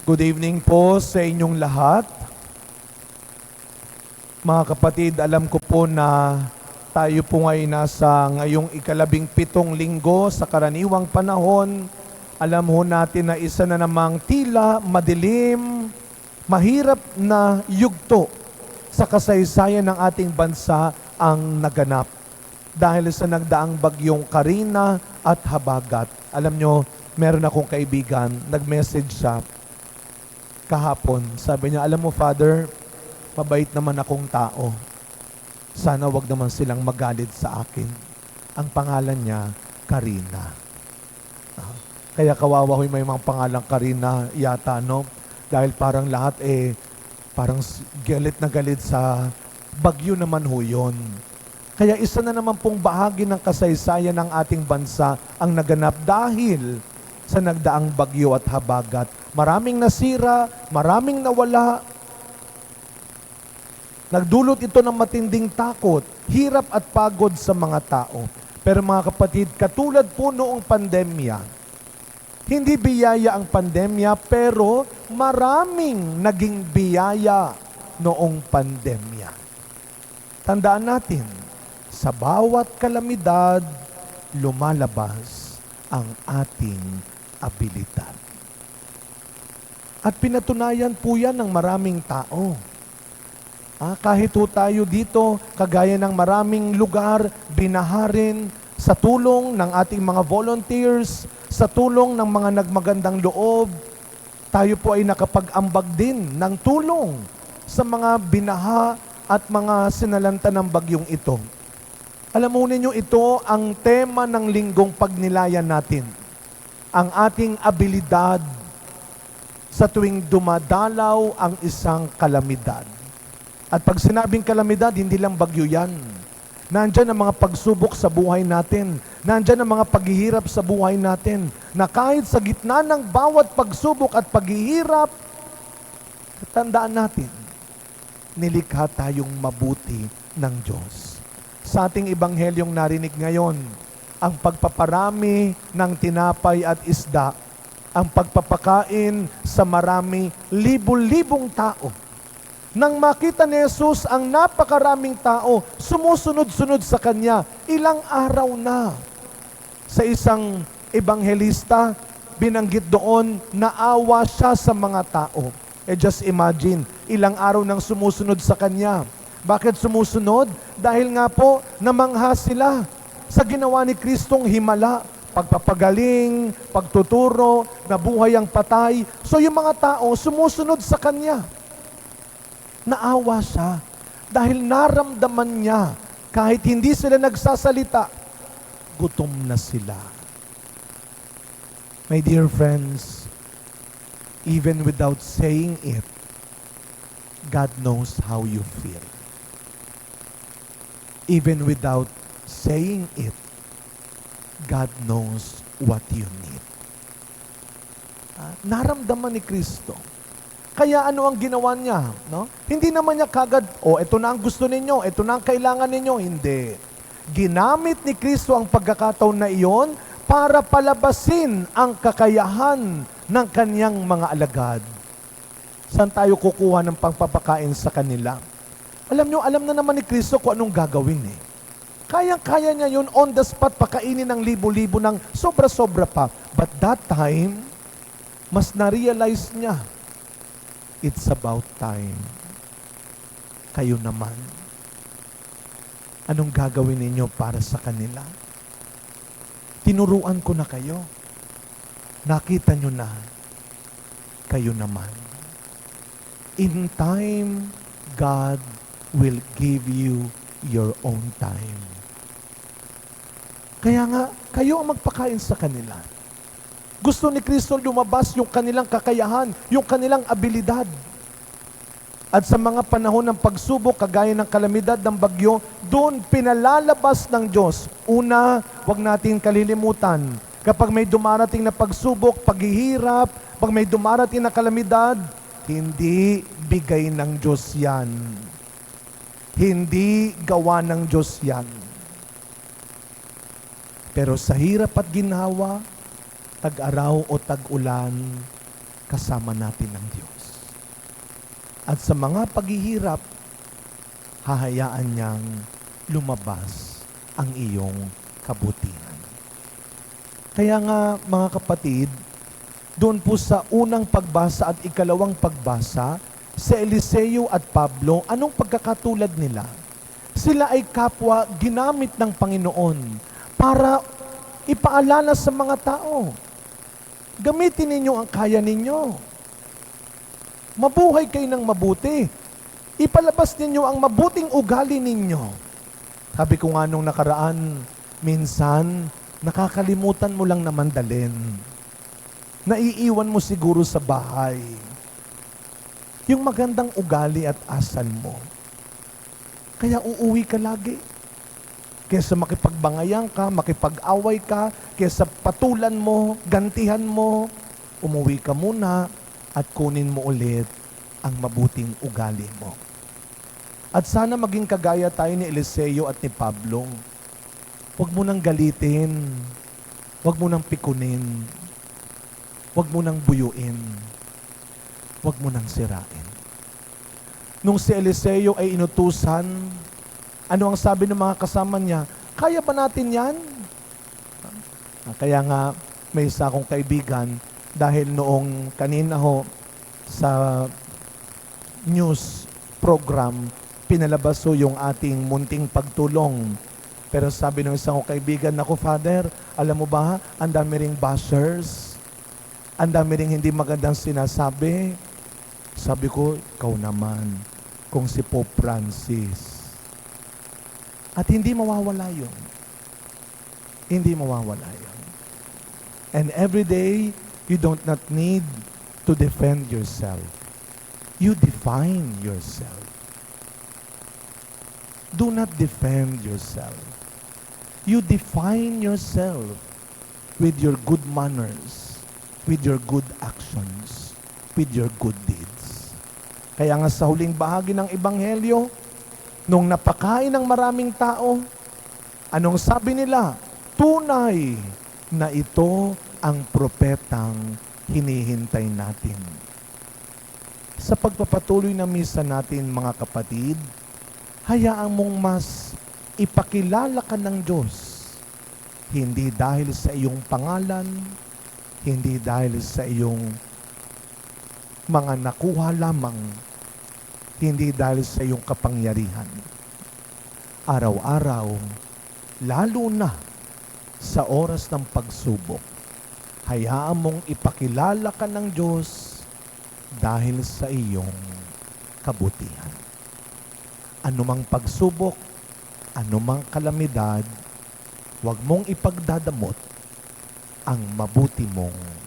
Good evening po sa inyong lahat. Mga kapatid, alam ko po na tayo po ay nasa ngayong ika-17 linggo sa karaniwang panahon. Alam ho natin na isa na namang tila madilim, mahirap na yugto sa kasaysayan ng ating bansa ang naganap dahil sa nagdaang bagyong Karina at Habagat. Alam nyo, meron akong kaibigan, nag-message siya kahapon. Sabi niya, alam mo Father, mabait naman akong tao. Sana wag naman silang magalit sa akin. Ang pangalan niya, Karina. Kaya kawawa ho may mga pangalang Karina yata, no? Dahil parang lahat parang galit na galit sa bagyo naman ho yun. Kaya isa na naman pong bahagi ng kasaysayan ng ating bansa ang naganap dahil sa nagdaang bagyo at habagat. Maraming nasira, maraming nawala. Nagdulot ito ng matinding takot, hirap at pagod sa mga tao. Pero mga kapatid, katulad po noong pandemya, hindi biyaya ang pandemya, pero maraming naging biyaya noong pandemya. Tandaan natin, sa bawat kalamidad, lumalabas ang ating abilidad. At pinatunayan po yan ng maraming tao. Kahit po tayo dito, kagaya ng maraming lugar, binaharin sa tulong ng ating mga volunteers, sa tulong ng mga nagmagandang loob, tayo po ay nakapag-ambag din ng tulong sa mga binaha at mga sinalanta ng bagyong ito. Alam mo ninyo, ito ang tema ng linggong pagnilayan natin. Ang ating abilidad sa tuwing dumadalaw ang isang kalamidad. At pag sinabing kalamidad, hindi lang bagyo yan. Nandyan ang mga pagsubok sa buhay natin. Nandyan ang mga paghihirap sa buhay natin. Na kahit sa gitna ng bawat pagsubok at paghihirap, tandaan natin, nilikha tayong mabuti ng Diyos. Sa ating ebanghelyong narinig ngayon, ang pagpaparami ng tinapay at isda, ang pagpapakain sa marami, libu-libong tao. Nang makita ni Jesus ang napakaraming tao, sumusunod-sunod sa Kanya, ilang araw na. Sa isang ebanghelista, binanggit doon, naawa siya sa mga tao. Just imagine, ilang araw nang sumusunod sa Kanya. Bakit sumusunod? Dahil nga po, namangha sila sa ginawa ni Kristong himala, pagpapagaling, pagtuturo, nabuhay ang patay. So yung mga tao, sumusunod sa Kanya. Naawa siya dahil naramdaman niya, kahit hindi sila nagsasalita, gutom na sila. My dear friends, even without saying it, God knows how you feel. Even without saying it, God knows what you need. Naramdaman ni Kristo. Kaya ano ang ginawa niya? No? Hindi naman niya kagad, ito na ang gusto ninyo, ito na ang kailangan ninyo. Hindi. Ginamit ni Kristo ang pagkakataon na iyon para palabasin ang kakayahan ng kanyang mga alagad. Saan tayo kukuha ng pagpapakain sa kanila? Alam nyo, alam na naman ni Kristo kung anong gagawin eh. Kayang-kaya niya yun on the spot, pakainin ng libo-libo ng sobra-sobra pa. But that time, mas na-realize niya, it's about time. Kayo naman, anong gagawin ninyo para sa kanila? Tinuruan ko na kayo. Nakita nyo na, kayo naman. In time, God will give you your own time. Kaya nga, kayo ang magpakain sa kanila. Gusto ni Kristo lumabas yung kanilang kakayahan, yung kanilang abilidad. At sa mga panahon ng pagsubok, kagaya ng kalamidad ng bagyo, doon pinalalabas ng Diyos. Una, wag natin kalilimutan, kapag may dumarating na pagsubok, paghihirap, pag may dumarating na kalamidad, hindi bigay ng Diyos yan. Hindi gawa ng Diyos yan. Pero sa hirap at ginhawa, tag-araw o tag-ulan, kasama natin ang Diyos. At sa mga paghihirap, hahayaan niyang lumabas ang iyong kabutihan. Kaya nga mga kapatid, doon po sa unang pagbasa at ikalawang pagbasa, si Eliseo at Pablo, anong pagkakatulad nila? Sila ay kapwa ginamit ng Panginoon para ipaalala sa mga tao. Gamitin ninyo ang kaya ninyo. Mabuhay kayo ng mabuti. Ipalabas ninyo ang mabuting ugali ninyo. Sabi ko nga nung nakaraan, minsan, nakakalimutan mo lang naman dalhin. Naiiwan mo siguro sa bahay yung magandang ugali at asal mo. Kaya uuwi ka lagi. Kesa makipagbangayan ka, makipag-away ka, kesa patulan mo, gantihan mo, umuwi ka muna at kunin mo ulit ang mabuting ugali mo. At sana maging kagaya tayo ni Eliseo at ni Pablo. Huwag mo nang galitin. Huwag mo nang pikunin. Huwag mo nang buyuin. Huwag mo nang sirain. Nung si Eliseo ay inutusan, ano ang sabi ng mga kasama niya? Kaya ba natin yan? Kaya nga, may isa akong kaibigan, dahil noong kanina ho, sa news program, pinalabas ho yung ating munting pagtulong. Pero sabi ng isang kaibigan, naku Father, alam mo ba, ang dami ring bashers, ang dami ring hindi magandang sinasabi. Sabi ko, ikaw naman, kung si Pope Francis. At hindi mawawala yun. Hindi mawawala yun. And every day, you don't not need to defend yourself. You define yourself. Do not defend yourself. You define yourself with your good manners, with your good actions, with your good deeds. Kaya nga sa huling bahagi ng Ebanghelyo, nung napakain ng maraming tao, anong sabi nila? Tunay na ito ang propetang hinihintay natin. Sa pagpapatuloy na misa natin, mga kapatid, hayaan mong mas ipakilala ka ng Diyos. Hindi dahil sa iyong pangalan, hindi dahil sa iyong mga nakuha lamang, hindi dahil sa iyong kapangyarihan. Araw-araw, lalo na sa oras ng pagsubok, hayaan mong ipakilala ka ng Diyos dahil sa iyong kabutihan. Anumang pagsubok, anumang kalamidad, huwag mong ipagdadamot ang mabuti mong